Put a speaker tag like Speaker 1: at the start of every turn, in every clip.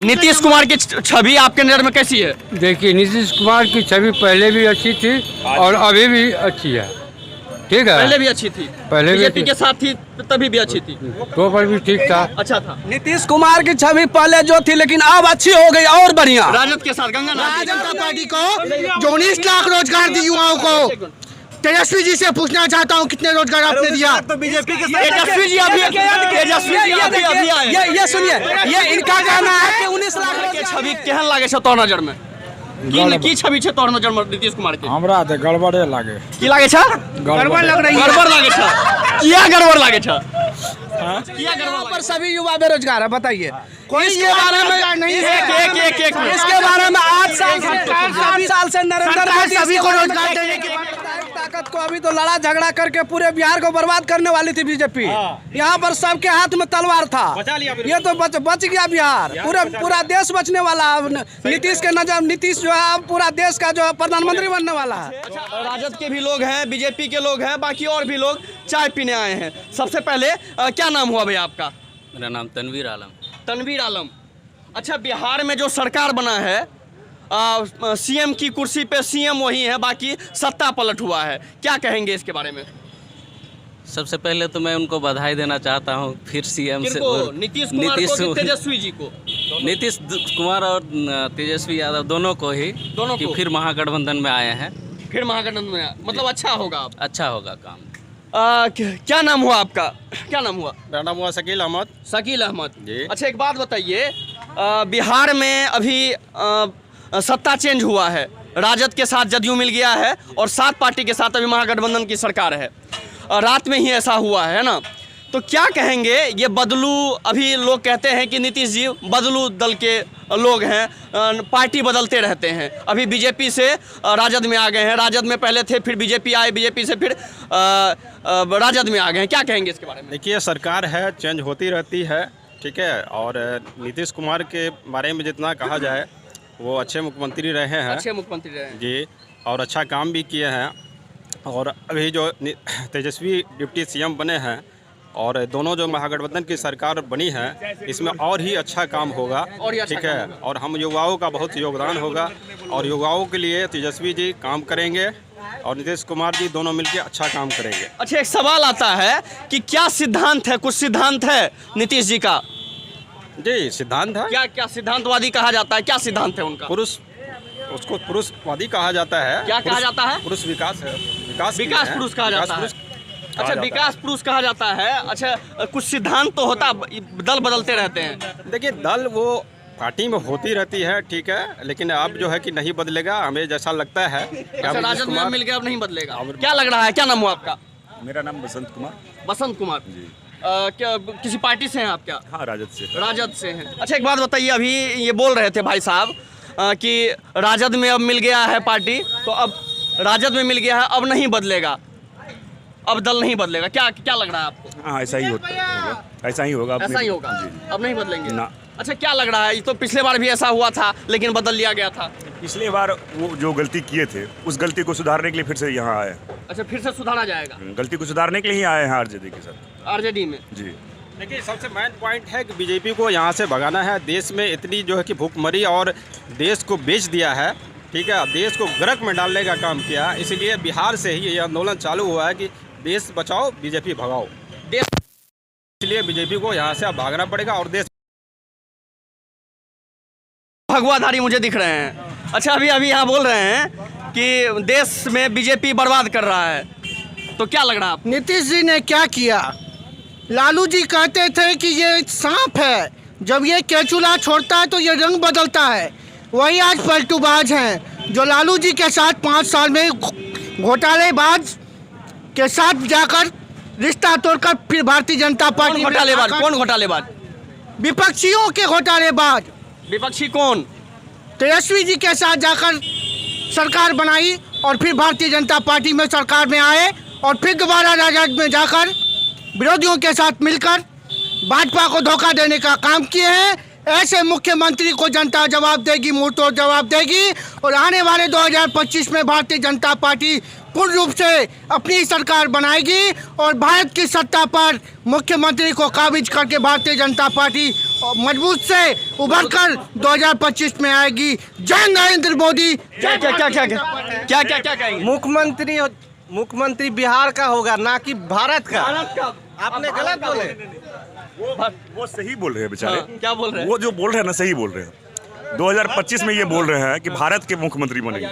Speaker 1: नीतीश कुमार की छवि आपके नजर में कैसी है?
Speaker 2: देखिए, नीतीश कुमार की छवि पहले भी अच्छी थी और अभी भी अच्छी है। ठीक है,
Speaker 1: पहले भी अच्छी थी,
Speaker 2: पहले भी
Speaker 1: बीजेपी के साथ थी तभी भी अच्छी थी,
Speaker 2: तो पर भी ठीक था।
Speaker 1: अच्छा था।
Speaker 3: नीतीश कुमार की छवि पहले जो थी लेकिन अब अच्छी हो गई और बढ़िया।
Speaker 1: राजद के साथ गंगा
Speaker 4: जनता पार्टी को जो 19 लाख रोजगार दी युवाओं को, तेजस्वी जी से पूछना चाहता हूँ कितने रोजगार आपने दिया?
Speaker 3: तो बीजेपी के
Speaker 1: तेजस्वी जी अभी
Speaker 3: ये सुनिए, ये इनका कहना है कि 19 लाख
Speaker 1: के छवि केहन लागे छै तोहर नजर में? की छवि छै तोहर नजर में नीतीश कुमार के?
Speaker 2: हमरा तो गड़बड़े लागे।
Speaker 1: की लागे छै?
Speaker 4: गड़बड़ लग रही है।
Speaker 1: गड़बड़ लागे छै। किया गड़बड़ लागे छै? किया गड़बड़
Speaker 3: पर सभी युवा बेरोजगार है, बताइए
Speaker 4: कोई
Speaker 3: इसके बारे में
Speaker 4: नहीं
Speaker 1: एक मिनट।
Speaker 3: इसके बारे में 8 साल से नरेंद्र मोदी
Speaker 4: सभी को रोजगार देने की
Speaker 3: ताकत को अभी तो लड़ा झगड़ा करके पूरे बिहार को बर्बाद करने वाली थी बीजेपी। यहाँ पर सबके हाथ में तलवार था, ये तो बच गया बिहार। पूरा देश बचने वाला। नीतीश के नजर नीतीश जो है पूरा देश का जो है प्रधानमंत्री बनने वाला है।
Speaker 1: राजद के भी लोग हैं, बीजेपी के लोग हैं, बाकी और भी लोग चाय पीने आए हैं। सबसे पहले क्या नाम हुआ भैया आपका?
Speaker 5: मेरा नाम तनवीर आलम।
Speaker 1: तनवीर आलम। अच्छा, बिहार में जो सरकार बना है, सीएम की कुर्सी पे सीएम वही है, बाकी सत्ता पलट हुआ है, क्या कहेंगे इसके बारे में?
Speaker 5: सबसे पहले तो मैं उनको बधाई देना चाहता हूँ फिर सीएम से।
Speaker 1: नीतीश कुमार को कि तेजस्वी जी को?
Speaker 5: नीतीश कुमार और तेजस्वी यादव दोनों को ही,
Speaker 1: दोनों
Speaker 5: कि
Speaker 1: को?
Speaker 5: फिर महागठबंधन में आए हैं।
Speaker 1: फिर महागठबंधन में मतलब अच्छा होगा अब।
Speaker 5: अच्छा होगा काम।
Speaker 1: क्या नाम हुआ आपका? क्या नाम हुआ?
Speaker 6: मेरा नाम हुआ शकील अहमद।
Speaker 1: शकील अहमद
Speaker 6: जी।
Speaker 1: अच्छा, एक बात बताइए, बिहार में अभी सत्ता चेंज हुआ है, राजद के साथ जदयू मिल गया है और 7 पार्टी के साथ अभी महागठबंधन की सरकार है। रात में ही ऐसा हुआ है ना, तो क्या कहेंगे ये बदलू? अभी लोग कहते हैं कि नीतीश जी बदलू दल के लोग हैं, पार्टी बदलते रहते हैं। अभी बीजेपी से राजद में आ गए हैं, राजद में पहले थे, फिर बीजेपी आए, बीजेपी से फिर राजद में आ गए हैं, क्या कहेंगे इसके बारे में?
Speaker 6: देखिए, सरकार है, चेंज होती रहती है, ठीक है। और नीतीश कुमार के बारे में जितना कहा जाए, वो अच्छे मुख्यमंत्री रहे हैं।
Speaker 1: अच्छे मुख्यमंत्री रहे हैं
Speaker 6: जी, और अच्छा काम भी किए हैं। और अभी जो तेजस्वी डिप्टी सीएम बने हैं और दोनों जो महागठबंधन की सरकार बनी है, इसमें और ही अच्छा काम होगा,
Speaker 1: और ही अच्छा
Speaker 6: ठीक
Speaker 1: काम
Speaker 6: है।
Speaker 1: होगा।
Speaker 6: और हम युवाओं का बहुत योगदान होगा और युवाओं के लिए तेजस्वी जी काम करेंगे और नीतीश कुमार जी दोनों मिलकर अच्छा काम करेंगे।
Speaker 1: अच्छा, एक सवाल आता है कि क्या सिद्धांत है, कुछ सिद्धांत है नीतीश जी का?
Speaker 6: जी, सिद्धांत है।
Speaker 1: क्या क्या सिद्धांतवादी कहा जाता है, क्या सिद्धांत है उनका?
Speaker 6: पुरुष, उसको पुरुषवादी कहा जाता है।
Speaker 1: क्या कहा जाता है?
Speaker 6: पुरुष विकास है,
Speaker 1: विकास पुरुष कहा जाता है। अच्छा, विकास पुरुष कहा जाता है। अच्छा, कुछ सिद्धांत तो होता, दल बदलते रहते हैं।
Speaker 6: देखिए, दल वो पार्टी में होती रहती है, ठीक है, लेकिन अब जो है कि नहीं बदलेगा, हमें जैसा लगता है कि
Speaker 1: अच्छा,
Speaker 6: अब नीतीश
Speaker 1: राजद में
Speaker 6: कुमार-
Speaker 1: मिल गया, अब नहीं बदलेगा। क्या लग रहा है, क्या नाम हुआ आपका?
Speaker 7: मेरा नाम बसंत कुमार।
Speaker 1: बसंत कुमार जी। क्या किसी पार्टी से हैं आप? क्या
Speaker 7: हाँ, राजद से।
Speaker 1: राजद से हैं। अच्छा, एक बात बताइए, अभी ये बोल रहे थे भाई साहब कि राजद में अब मिल गया है पार्टी, तो अब राजद में मिल गया है, अब नहीं बदलेगा, अब दल नहीं बदलेगा, क्या क्या लग रहा है आपको?
Speaker 7: हाँ, ऐसा ही होगा, ऐसा ही होगा।
Speaker 1: ऐसा ही होगा, अब नहीं बदलेंगे
Speaker 7: ना।
Speaker 1: अच्छा, क्या लग रहा है? ये तो पिछले बार भी ऐसा हुआ था लेकिन बदल लिया गया था।
Speaker 7: पिछले बार वो जो गलती किए थे, उस गलती को सुधारने के लिए फिर से यहाँ आए।
Speaker 1: अच्छा, फिर से सुधारा जाएगा
Speaker 7: गलती को सुधारने के लिए ही आए हैं आरजेडी के साथ।
Speaker 1: आरजेडी में?
Speaker 7: जी।
Speaker 6: देखिए, सबसे मेन पॉइंट है कि बीजेपी को यहाँ से भगाना है। देश में इतनी जो है कि भूखमरी और देश को बेच दिया है, ठीक है, देश को गर्क में डालने का काम किया। इसलिए बिहार से ही ये आंदोलन चालू हुआ है कि देश बचाओ, बीजेपी भगाओ।
Speaker 1: देश,
Speaker 6: इसलिए बीजेपी को यहाँ से अब भागना पड़ेगा और देश
Speaker 1: भगवाधारी मुझे दिख रहे हैं। अच्छा, अभी यहाँ बोल रहे हैं कि देश में बीजेपी बर्बाद कर रहा है, तो क्या लग रहा है आपको?
Speaker 4: नीतीश जी ने क्या किया? लालू जी कहते थे कि ये सांप है, जब ये केचुला छोड़ता है तो ये रंग बदलता है। वही आज पलटूबाज हैं जो लालू जी के साथ 5 साल में घोटालेबाज के साथ जाकर रिश्ता तोड़कर फिर भारतीय जनता पार्टी में
Speaker 1: घोटालेबाज?
Speaker 4: आकर-
Speaker 1: कौन घोटालेबाज?
Speaker 4: विपक्षियों के घोटालेबाज।
Speaker 1: विपक्षी कौन?
Speaker 4: तेजस्वी जी के साथ जाकर सरकार बनाई और फिर भारतीय जनता पार्टी में सरकार में आए और फिर दोबारा राजद में जाकर विरोधियों के साथ मिलकर भाजपा को धोखा देने का काम किए हैं। ऐसे मुख्यमंत्री को जनता जवाब देगी, मुंह तोड़ जवाब देगी। और आने वाले 2025 में भारतीय जनता पार्टी पूर्ण रूप से अपनी सरकार बनाएगी और भारत की सत्ता पर मुख्यमंत्री को काबिज करके भारतीय जनता पार्टी मजबूत से उभर कर 2025 में आएगी। जय नरेंद्र मोदी।
Speaker 1: क्या क्या क्या क्या क्या क्या क्या कहेंगे?
Speaker 8: मुख्यमंत्री बिहार का होगा, ना कि भारत का। आपने गलत बोले।
Speaker 7: वो सही बोल रहे हैं बेचारे।
Speaker 1: क्या बोल रहे हैं?
Speaker 7: वो जो बोल रहे हैं ना सही बोल रहे हैं। 2025 में ये बोल रहे हैं कि भारत के मुख्यमंत्री बनेंगे।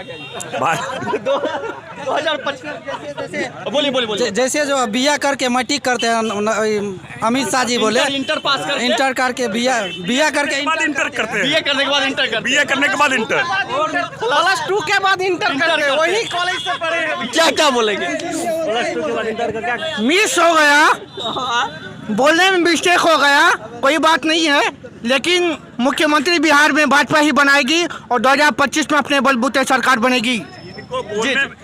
Speaker 1: 2025 बोलिए बोलिए बोलिए।
Speaker 3: जैसे जो बीए करके मैट्रिक करते हैं अमित शाह जी बोले,
Speaker 1: इंटर पास कर
Speaker 3: इंटर करके बीए करके
Speaker 7: बाद इंटर करते
Speaker 1: बीए
Speaker 7: हैं।
Speaker 1: करने के बाद इंटर कर
Speaker 7: बीए करने के बाद इंटर।
Speaker 8: +2 के बाद इंटर करके वही कॉलेज से पढ़े हैं।
Speaker 1: क्या क्या बोलेंगे?
Speaker 4: मिस हो गया, बोलने में मिस्टेक हो गया, कोई बात नहीं है, लेकिन मुख्यमंत्री बिहार में भाजपा ही बनाएगी और 2025 में अपने बलबूते सरकार बनेगी।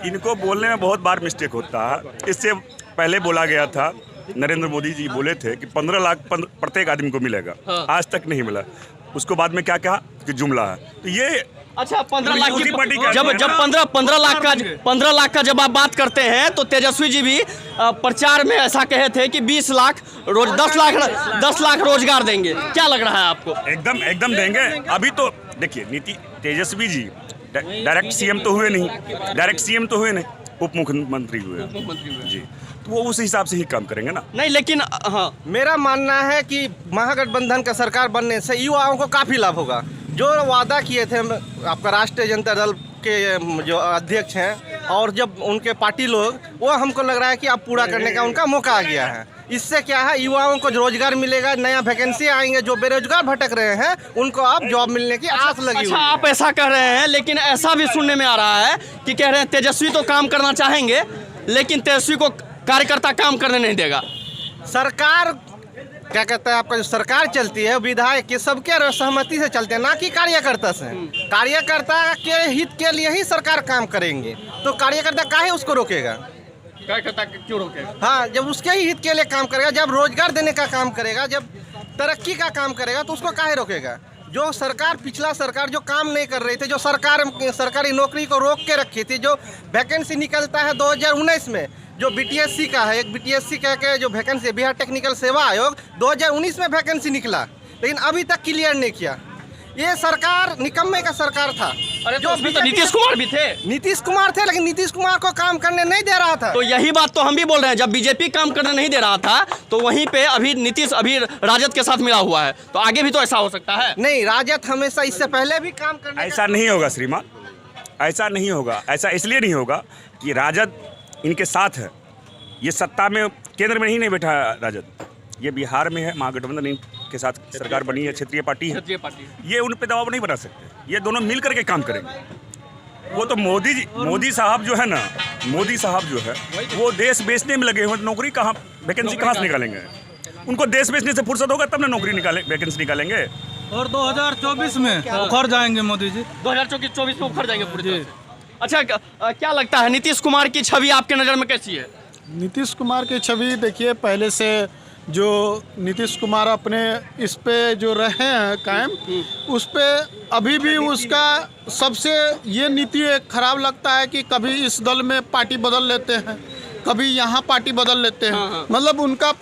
Speaker 7: इनको बोलने में बहुत बार मिस्टेक होता है। इससे पहले बोला गया था, नरेंद्र मोदी जी बोले थे कि 15 लाख प्रत्येक आदमी को मिलेगा। आज तक नहीं मिला। उसको बाद में क्या कहा कि जुमला है। तो ये
Speaker 1: अच्छा 15 लाख
Speaker 7: दूसरी पार्टी का
Speaker 1: जब
Speaker 7: है
Speaker 1: जब
Speaker 7: ना?
Speaker 1: 15 लाख का जब आप बात करते हैं तो तेजस्वी जी भी प्रचार में ऐसा कहे थे कि 20 लाख 10 लाख रोजगार देंगे। क्या लग रहा है आपको?
Speaker 7: एकदम देंगे। अभी तो देखिए तेजस्वी जी डायरेक्ट सीएम तो हुए नहीं, उप मुख्यमंत्री हुए जी। तो वो उस हिसाब से ही काम करेंगे ना।
Speaker 1: नहीं लेकिन हाँ,
Speaker 8: मेरा मानना है कि महागठबंधन का सरकार बनने से युवाओं को काफ़ी लाभ होगा। जो वादा किए थे आपका राष्ट्रीय जनता दल के जो अध्यक्ष हैं और जब उनके पार्टी लोग, वो हमको लग रहा है कि अब पूरा करने का उनका मौका आ गया है। इससे क्या है, युवाओं को रोजगार मिलेगा, नया वैकेंसी आएंगे। जो बेरोजगार भटक रहे हैं उनको अब जॉब मिलने की आस लगी
Speaker 1: अच्छा
Speaker 8: हुई है।
Speaker 1: आप ऐसा कह रहे हैं, लेकिन ऐसा भी सुनने में आ रहा है कि कह रहे हैं तेजस्वी तो काम करना चाहेंगे लेकिन तेजस्वी को कार्यकर्ता काम करने नहीं देगा।
Speaker 8: सरकार क्या कहता है, आपका जो सरकार चलती है विधायक के सबके सहमति से चलते हैं, ना कि कार्यकर्ता से। कार्यकर्ता के हित के लिए ही सरकार काम करेंगे, तो कार्यकर्ता काहे उसको रोकेगा?
Speaker 1: कार्यकर्ता क्यों रोकेगा?
Speaker 8: हाँ, जब उसके ही हित के लिए काम करेगा, जब रोजगार देने का काम करेगा, जब तरक्की का काम करेगा, तो उसको काहे रोकेगा? जो सरकार, पिछला सरकार जो काम नहीं कर रही थी, जो सरकारी नौकरी को रोक के रखी थी, जो वैकेंसी निकलता है 2019 में, जो बीटीएससी का है, एक बीटीएससी के जो वैकेंसी, बिहार टेक्निकल सेवा आयोग 2019 में वैकेंसी निकला, लेकिन अभी तक क्लियर नहीं किया। ये सरकार निकम्मे का सरकार था।
Speaker 1: अरे जो तो नीतीश कुमार भी थे।
Speaker 8: नीतीश कुमार थे, लेकिन नीतीश कुमार को काम करने नहीं दे रहा था।
Speaker 1: तो यही बात तो हम भी बोल रहे हैं, जब बीजेपी काम करने नहीं दे रहा था तो वहीं पे अभी नीतीश अभी राजद के साथ मिला हुआ है, तो आगे भी तो ऐसा हो सकता है।
Speaker 8: नहीं, राजद हमेशा इससे पहले भी काम करने
Speaker 7: ऐसा नहीं होगा श्रीमान, ऐसा नहीं होगा। ऐसा इसलिए नहीं होगा कि राजद इनके साथ है। ये सत्ता में केंद्र में नहीं बैठा राजद, ये बिहार में है। महागठबंधन इनके साथ सरकार बनी है, क्षेत्रीय पार्टी है। ये उन पे दबाव नहीं बना सकते। ये दोनों मिल करके काम करेंगे। वो तो मोदी साहब जो है ना, मोदी साहब जो है वो देश बेचने में लगे हुए। नौकरी कहाँ, वैकेंसी कहाँ से निकालेंगे? उनको देश बेचने से फुर्सत होगा तब ना नौकरी वैकेंसी निकालेंगे।
Speaker 9: और 2024 में उखड़ जाएंगे मोदी जी।
Speaker 1: 2024 में उखड़ जाएंगे पूरी तरह से। अच्छा क्या लगता है नीतीश कुमार की छवि आपके नज़र में कैसी है?
Speaker 10: नीतीश कुमार की छवि देखिए, पहले से जो नीतीश कुमार अपने इस पे जो रहे हैं कायम, उस पे अभी भी उसका सबसे ये नीति एक खराब लगता है कि कभी इस दल में पार्टी बदल लेते हैं, कभी यहाँ पार्टी बदल लेते हैं। मतलब उनका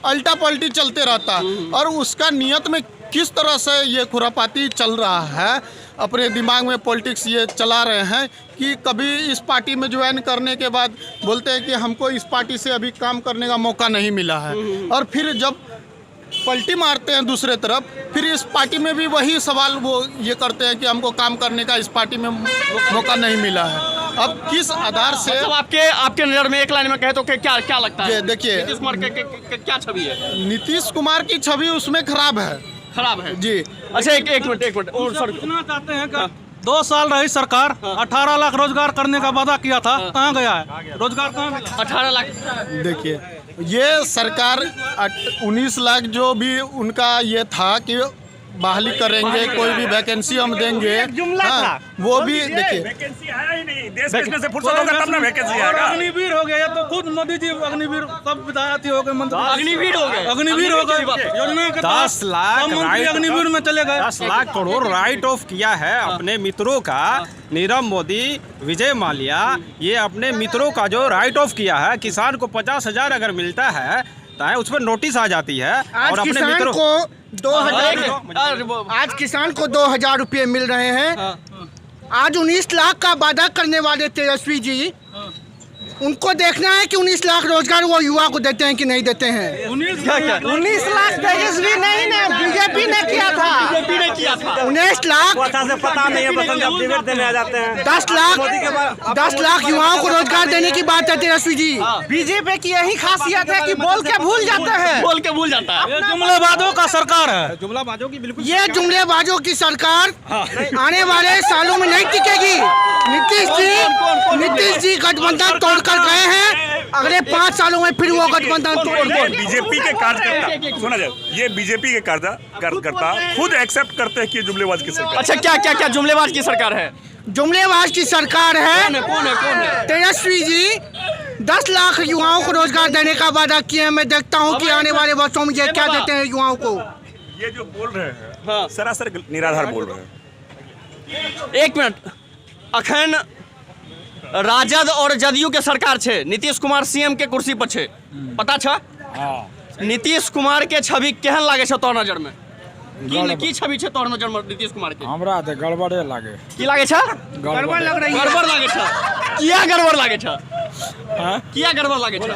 Speaker 10: अल्टा पल्टी चलते रहता है। और उसका नियत में किस तरह से ये खुरापाती चल रहा है, अपने दिमाग में पॉलिटिक्स ये चला रहे हैं कि कभी इस पार्टी में ज्वाइन करने के बाद बोलते हैं कि हमको इस पार्टी से अभी काम करने का मौका नहीं मिला है, और फिर जब पलटी मारते हैं दूसरे तरफ, फिर इस पार्टी में भी वही सवाल वो ये करते हैं कि हमको काम करने का इस पार्टी में मौका नहीं मिला है। अब किस आधार से
Speaker 1: मतलब आपके नज़र में एक लाइन में कहे तो क्या लगता है?
Speaker 10: देखिए,
Speaker 1: नीतीश कुमार के क्या छवि है?
Speaker 10: नीतीश कुमार की छवि उसमें खराब है
Speaker 1: जी। अच्छा एक मिनट और सर,
Speaker 9: पूछना चाहते हैं कि 2 साल रही सरकार, 18 लाख रोजगार करने का वादा किया था, कहाँ गया है? रोजगार कहाँ मिला?
Speaker 1: 18 लाख।
Speaker 10: देखिए, ये सरकार 19 लाख जो भी उनका ये था कि बहाली करेंगे, कोई भी वैकेंसी हम देंगे, हाँ, वो भी देखिए
Speaker 7: वैकेंसी आया ही नहीं। देश बेचने से फुर्सत होगा तब ना वैकेंसी आएगा।
Speaker 9: अग्निवीर हो गया, ये तो खुद मोदी जी अग्निवीर, सब विधायक हो गए, मंत्री
Speaker 1: अग्निवीर हो गए।
Speaker 9: योजना के
Speaker 6: 10 लाख
Speaker 9: मंत्री अग्निवीर में चले गए।
Speaker 6: 10 लाख करोड़ राइट ऑफ किया है अपने मित्रों का। नीरव मोदी, विजय माल्या, ये अपने मित्रों का जो राइट ऑफ किया है। किसान को 50,000 अगर मिलता है सकता है, उस पर नोटिस आ जाती है
Speaker 4: आज
Speaker 6: और अपने
Speaker 4: किसान
Speaker 6: मित्रों
Speaker 4: को 2000 आज किसान को 2000 रुपये मिल रहे हैं। आज 19 लाख का वादा करने वाले तेजस्वी जी, उनको देखना है कि 19 लाख रोजगार वो युवा को देते हैं कि नहीं देते हैं।
Speaker 8: 19 लाख तेजस्वी नहीं ने बीजेपी ने किया था।
Speaker 4: 19 लाख
Speaker 6: पता नहीं है, टिकट देने आ जाते हैं।
Speaker 4: 10 लाख युवाओं को रोजगार देने की बात है तेजस्वी जी।
Speaker 8: बीजेपी की यही खासियत है कि बोल के भूल जाते हैं।
Speaker 1: बोल के भूल जाता है।
Speaker 9: ये जुमलेबाजों का सरकार है।
Speaker 6: जुमलाबाजों की बिल्कुल
Speaker 4: ये जुमलेबाजों की सरकार आने वाले सालों में नहीं टिकेगी। नीतीश जी गठबंधन तोड़कर गए हैं, अगले 5 सालों में फिर वो गठबंधन तोड़
Speaker 7: बीजेपी के कार्यकर्ता सुना जाए, ये बीजेपी के कार्यकर्ता खुद एक्सेप्ट करते हैं कि ये जुमलेबाज की सरकार।
Speaker 1: अच्छा, क्या जुमलेबाज की सरकार है?
Speaker 4: जुमलेबाज की सरकार है।
Speaker 1: कौन है?
Speaker 4: तेजस्वी जी 10 लाख युवाओं को रोजगार देने का वादा किए हैं। मैं देखता हूं कि आने वाले वर्षों में ये क्या देते हैं युवाओं को।
Speaker 7: ये जो बोल रहे हैं सरासर निराधार बोल रहे हैं।
Speaker 1: एक मिनट, अखन राजद और जदयू के सरकार छे, नीतीश कुमार सीएम के कुर्सी पर छे, पता छ? नीतीश कुमार के छवि केहन लागे छ तोर नजर में? की छवि छे तोर नजर में नीतीश कुमार के?
Speaker 2: हमरा तो गड़बड़े लागे।
Speaker 1: की लागे छ?
Speaker 4: गड़बड़ लग रही है।
Speaker 1: गड़बड़ लागे छ। किया गड़बड़ लागे छ? किया गड़बड़ लागे छ?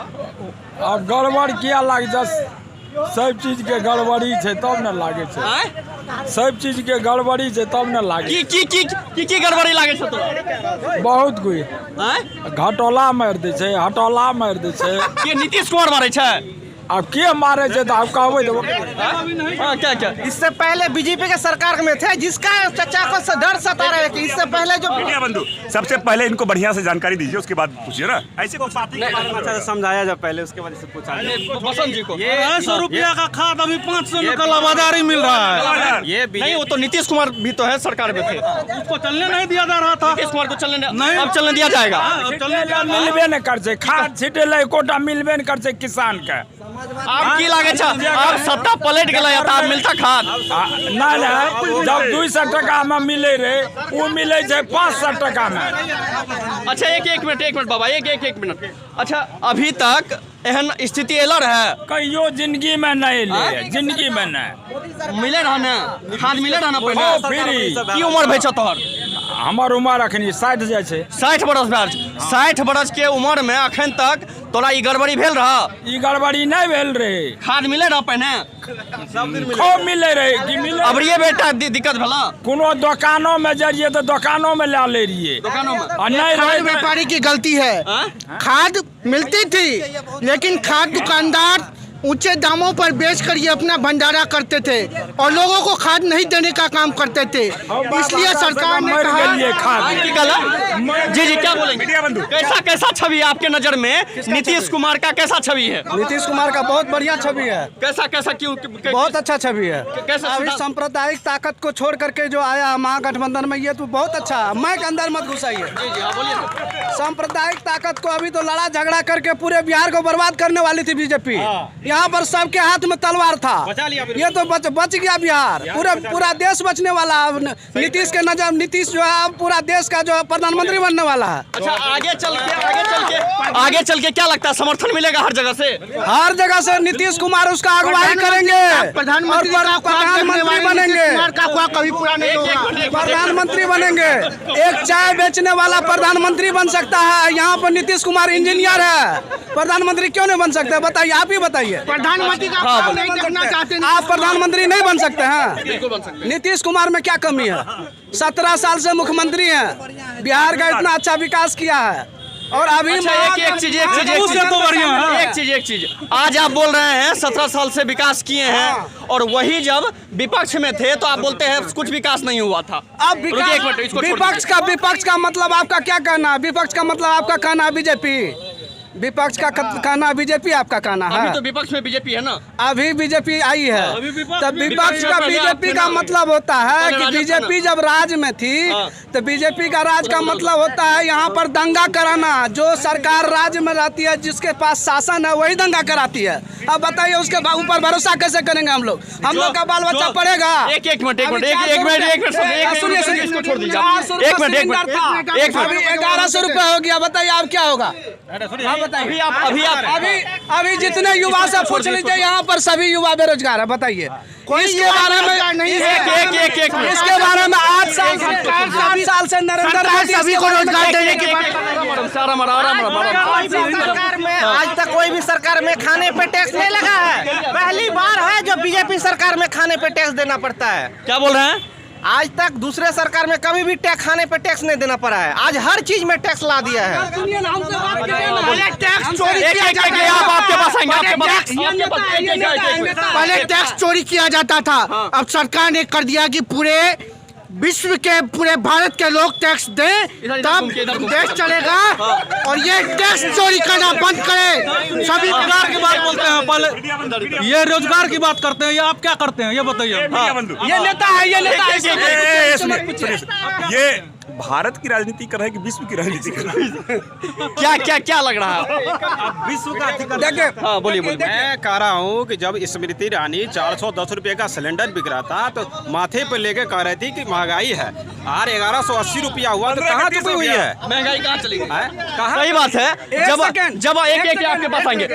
Speaker 2: अब गड़बड़ किया लागे छ? सब चीज के गड़बड़ी है तब न लागे छै। सब चीज के गड़बड़ी है तब न लागे।
Speaker 1: की गड़बड़ी लागे छ तो?
Speaker 2: बहुत कोई घटोला मार दे छै, हटोला मार दे छै।
Speaker 1: के नीतीश कुमार मारे छै?
Speaker 2: अब के मारे छै तो आप कहबै तो
Speaker 1: क्या?
Speaker 8: इससे पहले बीजेपी के सरकार में थे, जिसका चचा को डर सता रहे कि इससे पहले जो
Speaker 7: मीडिया बंधु सबसे पहले इनको बढ़िया से जानकारी दीजिए, उसके बाद पूछिए ना। ऐसे को
Speaker 6: समझाया जाए पहले, उसके बाद से पूछा
Speaker 1: बसंत जी को
Speaker 9: 200 रुपया का खाद अभी 500 में कल आबादारी मिल रहा है।
Speaker 6: ये
Speaker 1: नहीं, वो तो नीतीश कुमार भी तो है सरकार में थे।
Speaker 9: उसको चलने नहीं दिया जा रहा था।
Speaker 1: नीतीश कुमार को चलने
Speaker 9: नहीं।
Speaker 1: अब चलने दिया जाएगा।
Speaker 2: मिलबे न कर छै, खाद छिटे ले कोटा मिलबे न कर छै किसान के।
Speaker 1: आप की लागे छ? आप सत्ता पलट गेलै त आप मिलता खाद?
Speaker 2: नहीं, जब 200 टका में मिले रहे वो मिले छै 500 टका में।
Speaker 1: अच्छा, एक मिनट बाबा, एक मिनट। अच्छा, अभी तक एहन स्थिति एलर है?
Speaker 2: कहियो जिंदगी में नहीं ले, जिंदगी में नहीं
Speaker 1: मिले रहा ना खाद, मिले रहा ना
Speaker 2: ओ,
Speaker 1: पहले?
Speaker 2: फ्री।
Speaker 1: की उम्र भई छ तोहर?
Speaker 2: हमर उम्र अखनी 60 जाइ छै।
Speaker 1: 60 बरस भए छै। 60 बरस के उम्र में अखन तक तोरा ई गड़बड़ी भेल रहा?
Speaker 2: ई गड़बड़ी नहीं भेल रहे।
Speaker 1: खाद मिले रहा पहने?
Speaker 2: खूब मिले रहे कि मिले।
Speaker 1: अब ये बेटा दिक्कत भेला?
Speaker 2: कोनो दुकानों में जाइए तो दुकानों में ला ले रहिए।
Speaker 1: दुकानों में
Speaker 2: और नहीं
Speaker 4: खाद
Speaker 2: रहे
Speaker 4: व्यापारी की गलती है। खाद मिलती थी, लेकिन खाद दुकानदार ऊंचे दामों पर बेचकर ये अपना भंडारा करते थे और लोगों को खाद नहीं देने का काम करते थे। इसलिए सरकार ने
Speaker 2: मर गई है खाद।
Speaker 1: जी क्या बोलेंगे?
Speaker 7: मीडिया बंधु
Speaker 1: कैसा छवि आपके नजर में नीतीश कुमार का कैसा छवि है?
Speaker 3: नीतीश कुमार का बहुत बढ़िया छवि है।
Speaker 1: कैसा क्यों?
Speaker 3: बहुत अच्छा छवि है।
Speaker 1: कैसा?
Speaker 3: अभी सांप्रदायिक ताकत को छोड़ करके जो आया महागठबंधन में, ये तो बहुत अच्छा है। मैं के अंदर मत घुसाइए।
Speaker 1: जी हाँ, बोलिए ना।
Speaker 3: सांप्रदायिक ताकत को अभी तो लड़ा झगड़ा करके पूरे बिहार को बर्बाद करने वाली थी बीजेपी। यहाँ पर सबके हाथ में तलवार था। ये तो बच गया बिहार। पूरा देश बचने वाला। नीतीश के नजर नीतीश जो है पूरा देश का जो प्रधानमंत्री बनने वाला है।
Speaker 1: अच्छा, आगे चल के क्या लगता है, समर्थन मिलेगा हर जगह से?
Speaker 3: हर जगह से नीतीश कुमार उसका अगुवाई करेंगे,
Speaker 4: प्रधानमंत्री
Speaker 3: बनेंगे।
Speaker 4: कभी पूरा नहीं होगा।
Speaker 3: प्रधानमंत्री बनेंगे। एक चाय बेचने वाला प्रधानमंत्री बन सकता है। यहाँ पर नीतीश कुमार इंजीनियर है, प्रधानमंत्री क्यों नहीं बन सकते? बताइए, आप ही बताइए।
Speaker 4: प्रधानमंत्री का काम नहीं देखना चाहते हैं।
Speaker 3: आप प्रधानमंत्री नहीं बन सकते हैं?
Speaker 1: बिल्कुल बन सकते हैं।
Speaker 3: नीतीश कुमार में क्या कमी है? 17 साल से मुख्यमंत्री हैं, बिहार का इतना अच्छा विकास किया है। और अभी
Speaker 1: अच्छा, एक चीज आज आप बोल रहे हैं 17 साल से विकास किए हैं, और वही जब विपक्ष में थे तो आप बोलते हैं कुछ विकास नहीं हुआ था।
Speaker 3: अब विपक्ष का मतलब आपका क्या कहना है? विपक्ष का मतलब आपका कहना है बीजेपी? विपक्ष का कहना बीजेपी आपका कहना है?
Speaker 1: अभी तो विपक्ष में बीजेपी है ना।
Speaker 3: अभी बीजेपी आई है, तब विपक्ष का बीजेपी का मतलब होता है कि बीजेपी जब राज में थी तो बीजेपी का राज का मतलब होता है यहाँ पर दंगा कराना। जो सरकार राज्य में रहती है, जिसके पास शासन है, वही दंगा कराती है। अब बताइए उसके ऊपर भरोसा कैसे करेंगे हम लोग? हम लोग का बाल बच्चा पढ़ेगा?
Speaker 1: एक मिनट सुनिए, इसको छोड़ दीजिए।
Speaker 3: 1100 रुपये हो गया, बताइए अब क्या होगा? बताइए।
Speaker 1: अभी
Speaker 3: अभी जितने युवा से पूछ लीजिए, यहाँ पर सभी युवा बेरोजगार है। बताइए इसके बारे में नहीं है।
Speaker 1: एक
Speaker 3: इसके बारे में 8 साल से नरेंद्र मोदी
Speaker 4: सभी को रोजगार देने के बाद
Speaker 8: सरकार में आज तक कोई भी सरकार में खाने पे टैक्स नहीं लगा है। पहली बार है जो बीजेपी सरकार में खाने पे टैक्स देना पड़ता है।
Speaker 1: क्या बोल रहे हैं?
Speaker 8: आज तक दूसरे सरकार में कभी भी टैक्स खाने पे टैक्स नहीं देना पड़ा है। आज हर चीज में टैक्स ला दिया है।
Speaker 4: टैक्स चोरी किया जाता था।
Speaker 1: आप आपके पास आएंगे, आपके पास
Speaker 4: पहले टैक्स चोरी किया जाता था, अब सरकार ने कर दिया कि पूरे विश्व के, पूरे भारत के लोग टैक्स दें तब देश चलेगा। और ये टैक्स चोरी करना बंद करें। सभी
Speaker 9: रोजगार की बात बोलते हैं, पहले ये रोजगार की बात करते हैं, ये आप क्या करते हैं ये बताइए।
Speaker 3: ये नेता है, ये नेता है।
Speaker 7: ये भारत की राजनीति कर रहा है कि विश्व की राजनीति कर रहा है?
Speaker 1: क्या लग रहा है?
Speaker 6: विश्व का
Speaker 3: देखिए,
Speaker 1: हाँ बोलिए।
Speaker 6: मैं कह रहा हूँ कि जब स्मृति ईरानी 410 रुपये का सिलेंडर बिक रहा था तो माथे पर लेके कह रही थी कि महंगाई है। और 1180 रुपया हुआ तो कहाँ चुकी हुई है?
Speaker 1: महंगाई कहाँ चली गई?
Speaker 6: कहाँ?
Speaker 1: सही बात है। जब एक आपके पास आएंगे,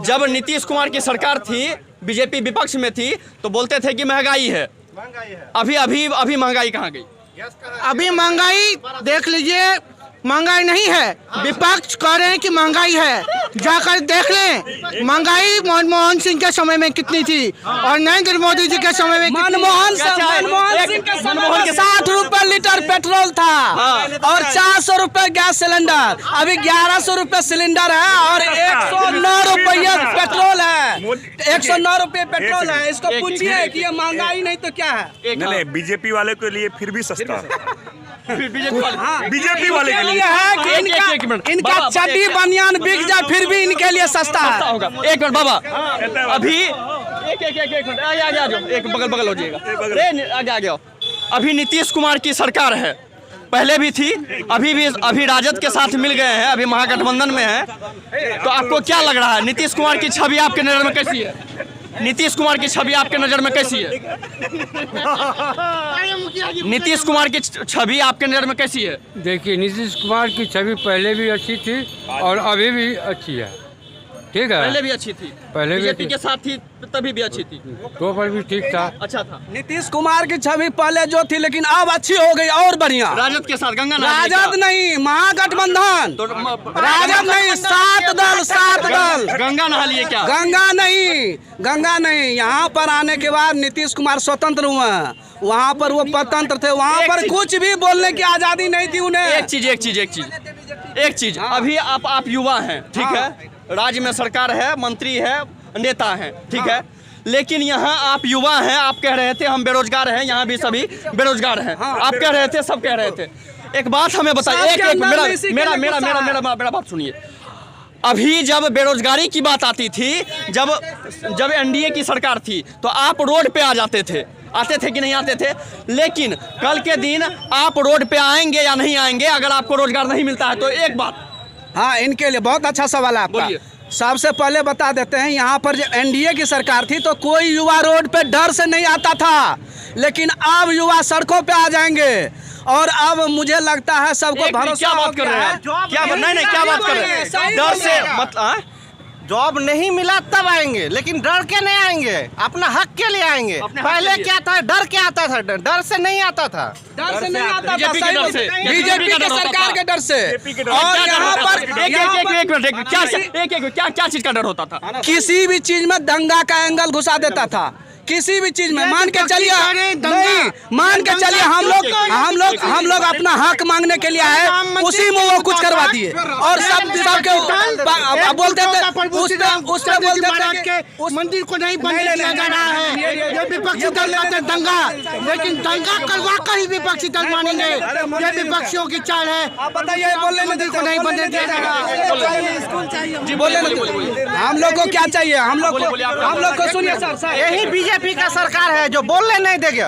Speaker 1: जब नीतीश कुमार की सरकार थी, बीजेपी विपक्ष में थी, तो बोलते थे कि महंगाई है। अभी महंगाई कहाँ गई?
Speaker 4: अभी महंगाई देख लीजिए, महंगाई नहीं है। विपक्ष कह रहे हैं कि महंगाई है, जाकर देख लें महंगाई मनमोहन सिंह के समय में कितनी थी और नरेंद्र मोदी जी के समय में
Speaker 3: मनमोहन सिंह के समय 60 रुपए लीटर पेट्रोल था और 400 रुपए गैस सिलेंडर। अभी 1100 रुपए सिलेंडर है और 109 रुपये पेट्रोल है। 109 रुपये पेट्रोल है। इसको पूछिए कि ये महंगाई नहीं तो क्या है?
Speaker 7: नहीं, बीजेपी वाले के लिए फिर भी सस्ता है।
Speaker 1: बीजेपी
Speaker 7: वाले के लिए
Speaker 3: है कि इनका चड्डी बनियान बिक जाए फिर भी इनके लिए सस्ता है।
Speaker 1: होगा। एक मिनट बाबा, अभी एक मिनट आगे आ जाओ, एक बगल हो जाएगा, आगे आओ। अभी नीतीश कुमार की सरकार है, पहले भी थी, अभी राजद के साथ मिल गए हैं, अभी महागठबंधन में है। तो आपको क्या लग रहा है, नीतीश कुमार की छवि आपके नजर में कैसी है? नीतीश कुमार की छवि आपके नजर में कैसी है? नीतीश कुमार की छवि आपके नजर में कैसी है?
Speaker 2: देखिए, नीतीश कुमार की छवि पहले भी अच्छी थी और अभी भी अच्छी है। ठीक है,
Speaker 1: पहले भी अच्छी थी,
Speaker 2: पहले भी
Speaker 1: बीजेपी के साथ थी तभी भी अच्छी थी,
Speaker 2: तो पर भी ठीक था,
Speaker 1: अच्छा था।
Speaker 3: नीतीश कुमार की छवि पहले जो थी लेकिन अब अच्छी हो गई और बढ़िया।
Speaker 1: राजद के साथ गंगा
Speaker 3: राजद नहीं, महागठबंधन। राजद नहीं, 7 दल।
Speaker 1: गंगा नहा लिए क्या?
Speaker 3: गंगा नहीं। यहाँ पर आने के बाद नीतीश कुमार स्वतंत्र हुए, वहाँ पर वो स्वतंत्र थे, वहाँ पर कुछ भी बोलने की आजादी नहीं थी उन्हें।
Speaker 1: एक चीज अभी आप युवा हैं, ठीक है, राज्य में सरकार है, मंत्री है, नेता हैं, ठीक है, लेकिन यहाँ आप युवा हैं, आप कह रहे थे हम बेरोजगार हैं, यहाँ भी सभी बेरोजगार हैं, आप कह रहे थे, सब कह रहे थे। एक बात हमें बताइए, मेरा बात सुनिए। अभी जब बेरोजगारी की बात आती थी, जब एनडीए की सरकार थी, तो आप रोड पे आते थे कि नहीं आते थे? लेकिन कल के दिन आप रोड पे आएंगे या नहीं आएंगे अगर आपको रोजगार नहीं मिलता है? तो एक बात,
Speaker 3: हाँ, इनके लिए बहुत अच्छा सवाल है आपका। सबसे पहले बता देते हैं, यहाँ पर जब एनडीए की सरकार थी तो कोई युवा रोड पे डर से नहीं आता था, लेकिन अब युवा सड़कों पे आ जाएंगे। और अब मुझे लगता है सबको भरोसा।
Speaker 1: क्या बात कर रहे हैं? क्या बात कर रहे हैं? डर से
Speaker 8: जॉब नहीं मिला तब आएंगे, लेकिन डर के नहीं आएंगे, अपना हक के लिए आएंगे। पहले क्या था, डर क्या आता था? डर से नहीं आता था,
Speaker 3: डर से नहीं आता था,
Speaker 1: बीजेपी
Speaker 3: के सरकार के डर से। और यहाँ पर
Speaker 1: क्या चीज का डर होता था?
Speaker 3: किसी भी चीज में दंगा का एंगल घुसा देता था, किसी भी चीज में। मान के चलिए हम लोग अपना हक मांगने के लिए आए, उसी में वो कुछ करवा दिए और सबके बोलते थे उस पे बोलते थे
Speaker 4: उस मंदिर को नहीं बनने दिया जा रहा है। ये विपक्षी दल लाते दंगा, लेकिन दंगा करवा कर ही विपक्षी दल मानेंगे। ये विपक्षियों की चाल है।
Speaker 3: आप बताइए, मंदिर को नहीं बनने दिया जा रहा।
Speaker 1: जी बोले,
Speaker 3: हम लोग को क्या चाहिए? हम लोग को सुनिए सर,
Speaker 8: यही बीजेपी बीजेपी का सरकार है जो बोलने नहीं देगा।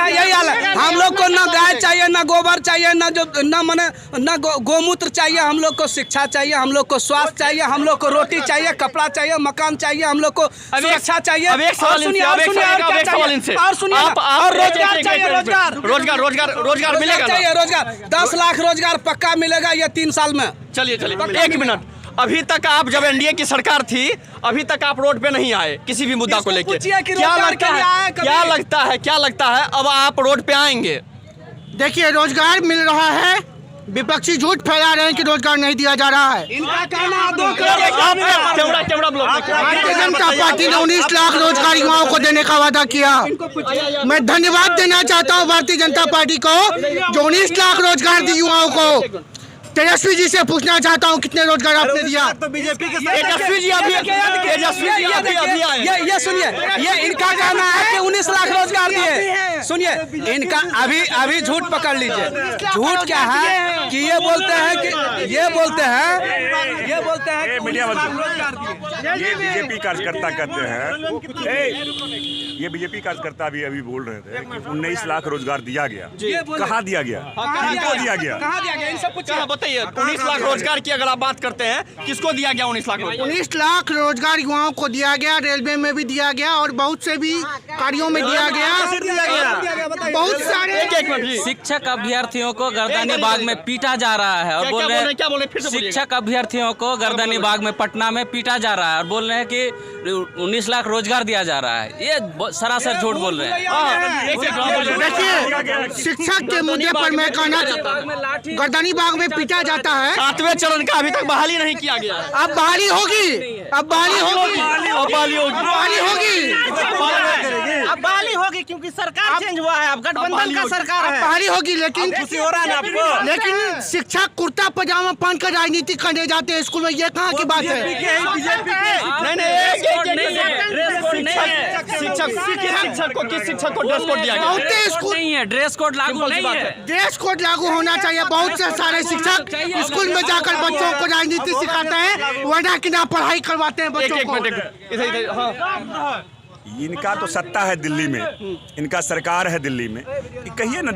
Speaker 3: यही हाल है। हम लोग को ना गाय चाहिए, ना गोबर चाहिए, ना जो ना मने ना गोमूत्र चाहिए। हम लोग को शिक्षा चाहिए, हम लोग को स्वास्थ्य चाहिए, हम लोग को रोटी चाहिए, कपड़ा चाहिए, मकान चाहिए, हम लोग को सुरक्षा चाहिए।
Speaker 1: अब एक सवाल इनसे,
Speaker 3: और सुनिए, और रोजगार चाहिए, रोजगार
Speaker 1: मिलेगा
Speaker 3: चाहिए, रोजगार 10 लाख रोजगार पक्का मिलेगा ये 3 साल में।
Speaker 1: चलिए 1 मिनट, अभी तक आप जब एनडीए की सरकार थी अभी तक आप रोड पे नहीं आए किसी भी मुद्दा को लेकर। क्या लगता है अब आप रोड पे आएंगे?
Speaker 4: देखिए, रोजगार मिल रहा है, विपक्षी झूठ फैला रहे हैं कि रोजगार नहीं दिया जा रहा है।
Speaker 3: इनका कहना 2
Speaker 4: भारतीय जनता पार्टी ने 19 लाख रोजगार युवाओं को देने का वादा किया। मैं धन्यवाद देना चाहता हूं भारतीय जनता पार्टी को जो 19 लाख रोजगार दी युवाओं को। तेजस्वी जी से पूछना चाहता हूं कितने रोजगार आपने दिया?
Speaker 3: तो बीजेपी के तेजस्वी जी अभी आए। ये सुनिए, ये इनका कहना है कि 19 लाख रोजगार दिए। सुनिए, इनका अभी झूठ पकड़ लीजिए। झूठ क्या है कि ये बोलते हैं कि ये बोलते हैं
Speaker 7: मीडिया ये बीजेपी कार्यकर्ता कहते हैं, ये बीजेपी कार्यकर्ता अभी बोल रहे थे कि 19 लाख रोजगार दिया गया। कहाँ दिया गया? किसको दिया गया?
Speaker 3: कहाँ दिया गया? इनसे पूछिए।
Speaker 1: बताइए 19 लाख रोजगार की अगर आप बात करते हैं, किसको दिया गया 19 लाख?
Speaker 4: 19 लाख रोजगार युवाओं को दिया गया, रेलवे में भी दिया गया और बहुत से भी कार्यों में दिया गया। बहुत सारे
Speaker 5: शिक्षक अभ्यर्थियों को गर्दनी बाग में पीटा जा रहा है और बोल रहे हैं शिक्षक अभ्यर्थियों को गर्दनी बाग में पटना में पीटा जा रहा है और बोल रहे हैं कि 19 लाख रोजगार दिया जा रहा है। ये सरासर झूठ बोल रहे हैं।
Speaker 4: देखिए, शिक्षक के मुद्दे पर मैं कहना चाहता हूं, गर्दनी बाग में पीटा जाता है।
Speaker 1: 7वें चरण का अभी तक बहाली नहीं किया गया।
Speaker 4: अब बहाली होगी, अब बहाली होगी
Speaker 8: क्योंकि सरकार चेंज हुआ है, अब गठबंधन का सरकार है।
Speaker 4: बहाली होगी, लेकिन
Speaker 8: खुशी हो रहा है आपको?
Speaker 4: लेकिन शिक्षक कुर्ता पजामा पहन कर राजनीति करने जाते हैं स्कूल में, ये कहाँ की बात है?
Speaker 1: शिक्षक को किस शिक्षक को ड्रेस कोड दिया गया?
Speaker 4: बहुत स्कूल
Speaker 5: नहीं है, ड्रेस कोड लागू नहीं है।
Speaker 4: ड्रेस कोड लागू होना चाहिए। बहुत से सारे शिक्षक स्कूल में जाकर बच्चों को राजनीति सिखाते हैं, वरना कि ना पढ़ाई करवाते हैं बच्चों को।
Speaker 7: इनका तो सत्ता है दिल्ली में, इनका सरकार है दिल्ली में। कहिए ना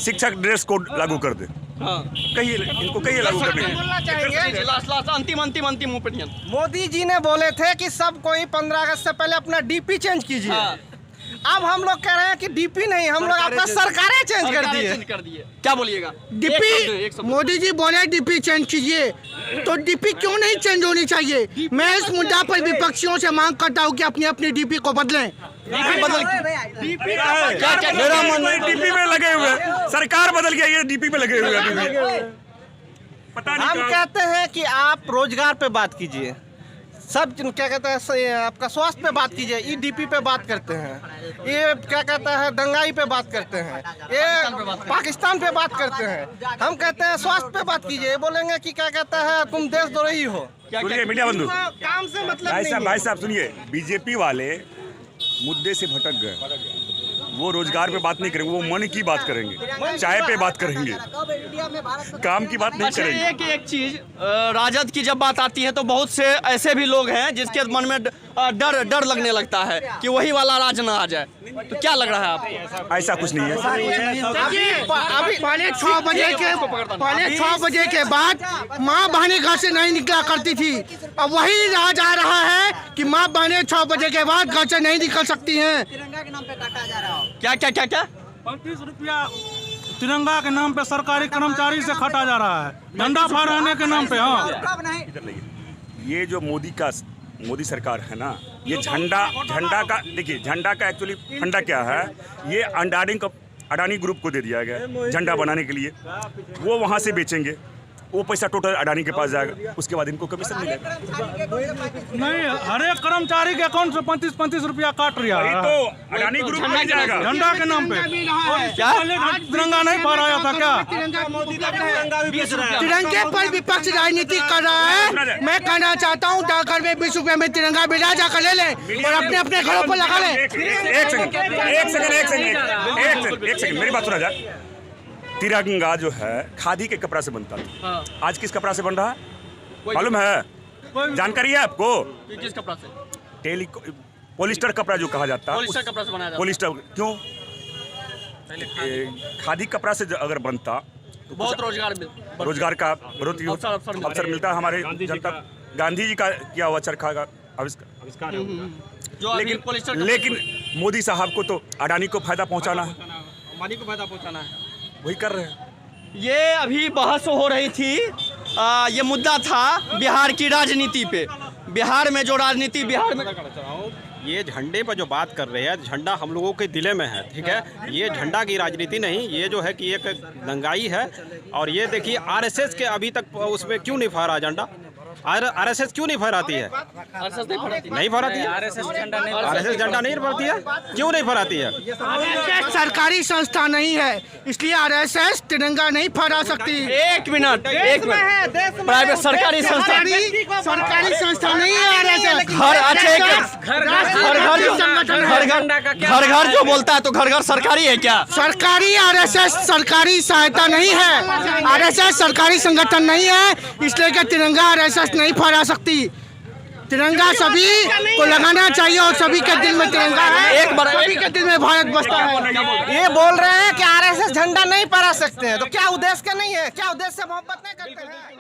Speaker 7: शिक्षक ड्रेस कोड लागू कर दे, कहिए इनको, कहिए लागू कर दे।
Speaker 1: अंतिम ओपिनियन।
Speaker 8: मोदी जी ने बोले थे कि सब कोई 15 अगस्त से पहले अपना डीपी चेंज कीजिए। अब हम लोग कह रहे हैं कि डीपी नहीं, हम लोग आपका सरकारें चेंज कर दिए।
Speaker 1: क्या बोलिएगा?
Speaker 4: डीपी मोदी जी बोले डीपी चेंज कीजिए, तो डीपी क्यों नहीं चेंज होनी चाहिए? मैं इस मुद्दा पर विपक्षियों से मांग करता हूं कि अपनी डीपी को बदलें।
Speaker 7: मेरा मन नहीं, डीपी में लगे हुए, सरकार बदल गया, ये डीपी पे लगे हुए पता नहीं।
Speaker 8: हम कहते हैं कि आप रोजगार पे बात कीजिए, सब क्या कहते हैं आपका स्वास्थ्य पे बात कीजिए, ईडीपी पे बात करते हैं, ये क्या कहता है दंगाई पे बात करते हैं, ये पाकिस्तान पे बात करते हैं। हम कहते हैं स्वास्थ्य पे बात कीजिए, बोलेंगे कि क्या कहता है तुम देशद्रोही हो।
Speaker 7: सुनिए मीडिया बंधु,
Speaker 8: काम से मतलब नहीं है।
Speaker 7: भाई साहब सुनिए, बीजेपी वाले मुद्दे से भटक गए। वो रोजगार पे बात नहीं करेंगे, वो मन की बात करेंगे, चाय पे बात करेंगे, काम की बात नहीं करेंगे।
Speaker 1: एक चीज, राजद की जब बात आती है तो बहुत से ऐसे भी लोग हैं जिसके मन में डर लगने लगता है कि वही वाला राज ना आ जाए। तो क्या लग रहा है आपको?
Speaker 7: ऐसा कुछ नहीं है।
Speaker 4: अभी पहले 6 बजे के बाद माँ बहनें घर से नहीं निकला करती थी। अब वही राज आ रहा है कि माँ बहनें 6 बजे के बाद घर से नहीं निकल सकती हैं।
Speaker 3: तिरंगा के नाम पे काटा जा रहा है।
Speaker 1: क्या
Speaker 9: 35 रुपया तिरंगा के नाम पे सरकारी कर्मचारी से काटा जा रहा है, झंडा फहराने के नाम पे।
Speaker 7: ये जो मोदी सरकार है ना, ये झंडा का देखिए, झंडा का एक्चुअली फंडा क्या है, ये अडानी ग्रुप को दे दिया गया झंडा बनाने के लिए। वो वहाँ से बेचेंगे, वो पैसा टोटल अडानी के पास जाएगा, उसके बाद इनको कमीशन मिलेगा।
Speaker 9: नहीं, हर एक कर्मचारी के अकाउंट से 35 रुपया काट रहा है।
Speaker 7: तो अडानी ग्रुप में जाएगा
Speaker 9: झंडा के नाम पे। क्या तिरंगा नहीं फहराया था क्या?
Speaker 4: तिरंगे पर विपक्ष राजनीति कर रहा है। मैं कहना चाहता हूँ डाकघर में 20 रुपए में तिरंगा बिला जाकर ले लें और अपने घरों पर लगा लें।
Speaker 7: एक सेकंड मेरी बात सुना जाए। तिरंगा जो है खादी के कपड़ा से बनता था, आज किस कपड़ा से बन रहा है मालूम है? जानकारी है आपको?
Speaker 1: किस कपड़ा से?
Speaker 7: पॉलिस्टर कपड़ा जो कहा जाता है
Speaker 1: पॉलिस्टर कपड़ा से बनाया जाता है।
Speaker 7: पॉलिस्टर क्यों खादी कपड़ा से अगर बनता तो
Speaker 1: बहुत
Speaker 7: रोजगार का बहुत ही अवसर मिलता है हमारे जनता। गांधी जी का किया हुआ चरखा का आविष्कार है।
Speaker 1: जो अभी पॉलिस्टर
Speaker 7: लेकिन मोदी साहब को तो अडानी को फायदा पहुंचाना है,
Speaker 1: अंबानी को फायदा पहुंचाना है।
Speaker 7: वही कर रहे हैं।
Speaker 1: ये अभी बहस हो रही थी, ये मुद्दा था बिहार की राजनीति पे। बिहार में जो राजनीति बिहार में
Speaker 6: ये झंडे पर जो बात कर रहे हैं, झंडा हम लोगों के दिले में है, ठीक है। ये झंडा की राजनीति नहीं, ये जो है कि एक दंगाई है। और ये देखिए आरएसएस के अभी तक उसमें क्यों नहीं फहरा झंडा? आरएसएस क्यों नहीं फहराती है? नहीं फहराती है। आरएसएस झंडा नहीं फहराती है। क्यों नहीं फहराती है?
Speaker 4: आरएसएस सरकारी संस्था नहीं है, इसलिए आरएसएस तिरंगा नहीं फहरा सकती।
Speaker 1: एक मिनट प्राइवेट सरकारी संस्था
Speaker 4: नहीं है आरएसएस।
Speaker 1: घर घर जो बोलता है तो घर घर सरकारी है क्या?
Speaker 4: सरकारी आरएसएस सरकारी सहायता नहीं है। आरएसएस सरकारी संगठन नहीं है, इसलिए कि तिरंगा आरएसएस नहीं फहरा सकती। तिरंगा सभी को लगाना चाहिए और सभी के दिल में तिरंगा है।
Speaker 1: एक बार
Speaker 4: सभी के दिल में भारत बसता है।
Speaker 8: ये बोल रहे हैं कि आरएसएस झंडा नहीं फहरा सकते हैं, तो क्या उद्देश्य का नहीं है? क्या उद्देश्य से मोहब्बत नहीं करते हैं?